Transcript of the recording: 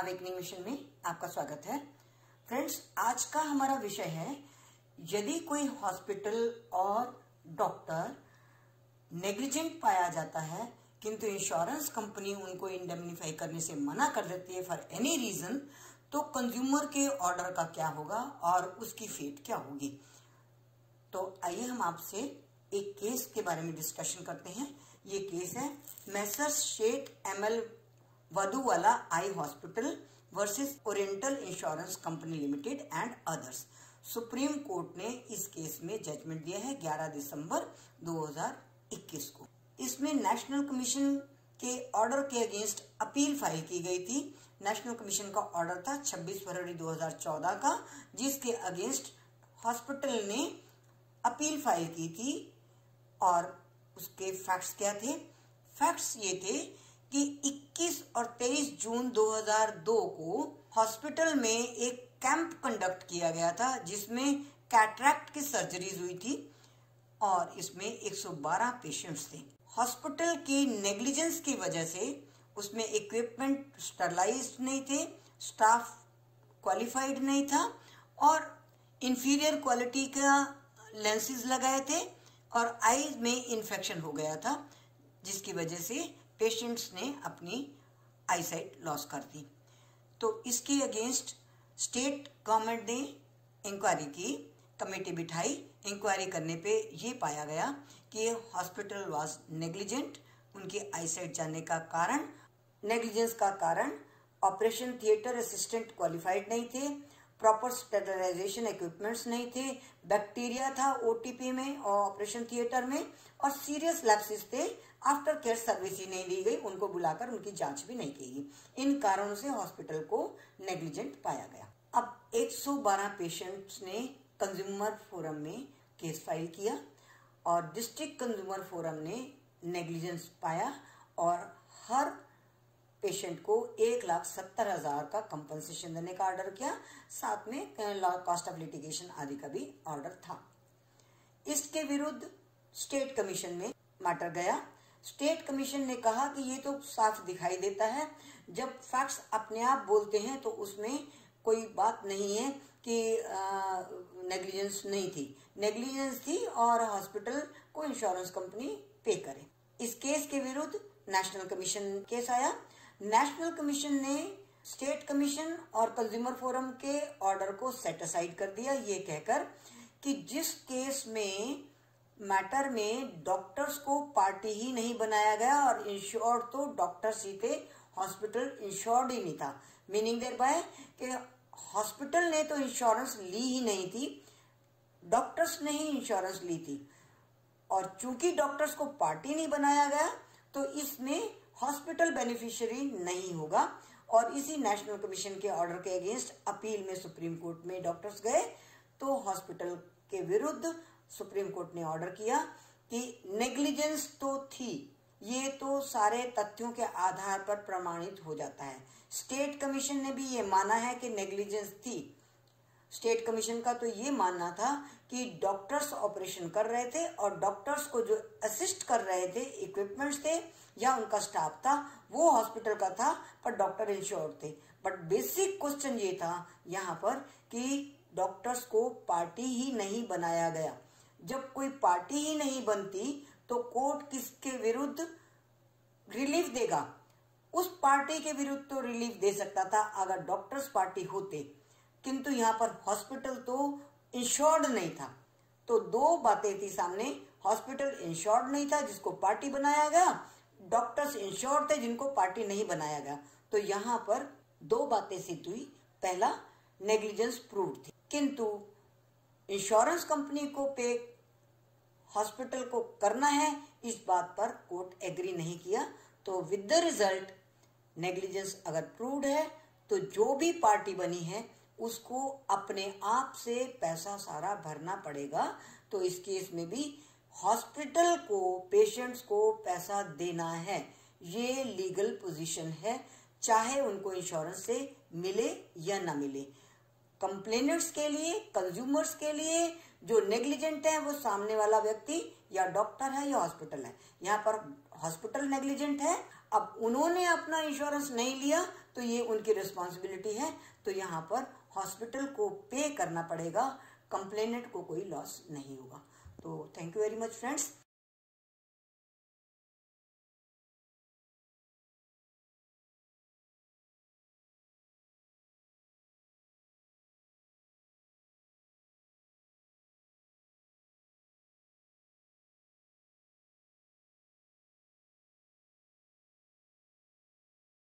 Awakening mission में आपका स्वागत है। फ्रेंड्स, आज का हमारा विषय है, यदि कोई हॉस्पिटल और डॉक्टर नेग्लिजेंट पाया जाता है किंतु इंश्योरेंस कंपनी उनको इंडेमनिफाई करने से मना कर देती है फॉर एनी रीजन, तो कंज्यूमर के ऑर्डर का क्या होगा और उसकी फेट क्या होगी। तो आइए हम आपसे एक केस के बारे में डिस्कशन करते हैं। ये केस है messrs Sheikh ML Vadhuwala eye hospital versus oriental insurance company limited and others. Supreme court ने इस केस में जजमेंट दिया है 11 दिसंबर 2021 को। इसमें नेशनल कमीशन के ऑर्डर के अगेंस्ट अपील फाइल की गई थी। नेशनल कमीशन का ऑर्डर था 26 फरवरी 2014 का, जिसके अगेंस्ट हॉस्पिटल ने अपील फाइल की थी। और उसके फैक्ट्स क्या थे? फैक्ट्स ये थे कि 21 और 23 जून 2002 को हॉस्पिटल में एक कैंप कंडक्ट किया गया था जिसमें कैटरैक्ट की सर्जरीज हुई थी और इसमें 112 पेशेंट्स थे। हॉस्पिटल की नेग्लिजेंस की वजह से उसमें इक्विपमेंट स्टरलाइज्ड नहीं थे, स्टाफ क्वालिफाइड नहीं था और इंफीरियर क्वालिटी का लेंसेज लगाए थे और आईज में इन्फेक्शन हो गया था, जिसकी वजह से पेशेंट्स ने अपनी आईसाइट लॉस कर दी। तो इसके अगेंस्ट स्टेट गवर्नमेंट ने इंक्वायरी की, कमेटी बिठाई। इंक्वायरी करने पे ये पाया गया कि हॉस्पिटल वाज नेग्लिजेंट। उनकी आईसाइट जाने का कारण, नेग्लिजेंस का कारण ऑपरेशन थिएटर असिस्टेंट क्वालिफाइड नहीं थे, प्रॉपर स्टेरिलाइजेशन इक्विपमेंट्स नहीं थे, बैक्टीरिया था ओटीपी में और ऑपरेशन थिएटर में, और सीरियस लैप्सेस थे। आफ्टर केयर सर्विस ही नहीं दी गई, उनको बुलाकर उनकी जांच भी नहीं की गई। इन कारणों से हॉस्पिटल को नेग्लिजेंट पाया गया। अब 112 पेशेंट्स ने कंज्यूमर फोरम में केस फाइल किया और डिस्ट्रिक्ट कंज्यूमर फोरम ने नेग्लिजेंस पाया और हर पेशेंट को 1,70,000 का कंपनसेशन देने का ऑर्डर किया। साथ में कॉस्ट ऑफ लिटिगेशन आदि का भी ऑर्डर था। इसके विरुद्ध स्टेट कमीशन में मैटर गया। स्टेट कमीशन ने कहा कि ये तो साफ दिखाई देता है, जब फैक्ट्स अपने आप बोलते हैं तो उसमें कोई बात नहीं है कि नेग्लिजेंस नहीं थी। नेग्लिजेंस थी और हॉस्पिटल को इंश्योरेंस कंपनी पे करे। इस केस के विरुद्ध नेशनल कमीशन केस आया। नेशनल कमीशन ने स्टेट कमीशन और कंज्यूमर फोरम के ऑर्डर को सेट असाइड कर दिया, ये कहकर कि जिस केस में मैटर में डॉक्टर्स को पार्टी ही नहीं बनाया गया और इंश्योर्ड तो डॉक्टर्स ही थे, हॉस्पिटल इंश्योर्ड ही नहीं था। मीनिंग देयर बाय कि हॉस्पिटल ने तो इंश्योरेंस ली ही नहीं थी, डॉक्टर्स ने ही इंश्योरेंस ली थी। और चूंकि डॉक्टर्स को पार्टी नहीं बनाया गया तो इसमें हॉस्पिटल बेनिफिशियरी नहीं होगा। और इसी नेशनल कमीशन के ऑर्डर के अगेंस्ट अपील में सुप्रीम कोर्ट में डॉक्टर्स गए तो हॉस्पिटल के विरुद्ध सुप्रीम कोर्ट ने ऑर्डर किया कि नेग्लिजेंस तो थी, ये तो सारे तथ्यों के आधार पर प्रमाणित हो जाता है। स्टेट कमीशन ने भी ये माना है कि नेग्लिजेंस थी। स्टेट कमीशन का तो ये मानना था कि डॉक्टर्स ऑपरेशन कर रहे थे और डॉक्टर्स को जो असिस्ट कर रहे थे, इक्विपमेंट्स थे या उनका स्टाफ था, वो हॉस्पिटल का था पर डॉक्टर इंश्योर्ड थे। बट बेसिक क्वेश्चन ये था यहाँ पर कि डॉक्टर्स को पार्टी ही नहीं बनाया गया। जब कोई पार्टी ही नहीं बनती तो कोर्ट किसके विरुद्ध रिलीफ देगा? उस पार्टी के विरुद्ध तो रिलीफ दे सकता था अगर डॉक्टर्स पार्टी होते, किंतु यहाँ पर हॉस्पिटल तो इंश्योर्ड नहीं था। तो दो बातें थी सामने, हॉस्पिटल इंश्योर्ड नहीं था जिसको पार्टी बनाया गया, डॉक्टर्स इंश्योर्ड थे जिनको पार्टी नहीं बनाया गया। तो यहाँ पर दो बातें सिद्ध हुई। पहला, नेग्लिजेंस प्रूव्ड थी, किंतु इंश्योरेंस कंपनी को पे हॉस्पिटल को करना है, इस बात पर कोर्ट एग्री नहीं किया। तो विद द रिजल्ट नेग्लिजेंस अगर प्रूव्ड है तो जो भी पार्टी बनी है उसको अपने आप से पैसा सारा भरना पड़ेगा। तो इस केस में भी हॉस्पिटल को, पेशेंट्स को पैसा देना है, ये लीगल पोजीशन है, चाहे उनको इंश्योरेंस से मिले या ना मिले। कंप्लेनेंट्स के लिए, कंज्यूमर्स के लिए जो नेग्लिजेंट है वो सामने वाला व्यक्ति या डॉक्टर है या हॉस्पिटल है। यहाँ पर हॉस्पिटल नेग्लिजेंट है, अब उन्होंने अपना इंश्योरेंस नहीं लिया तो ये उनकी रिस्पॉन्सिबिलिटी है। तो यहाँ पर हॉस्पिटल को पे करना पड़ेगा, कंप्लेनेंट को कोई लॉस नहीं होगा। तो thank you very much friends.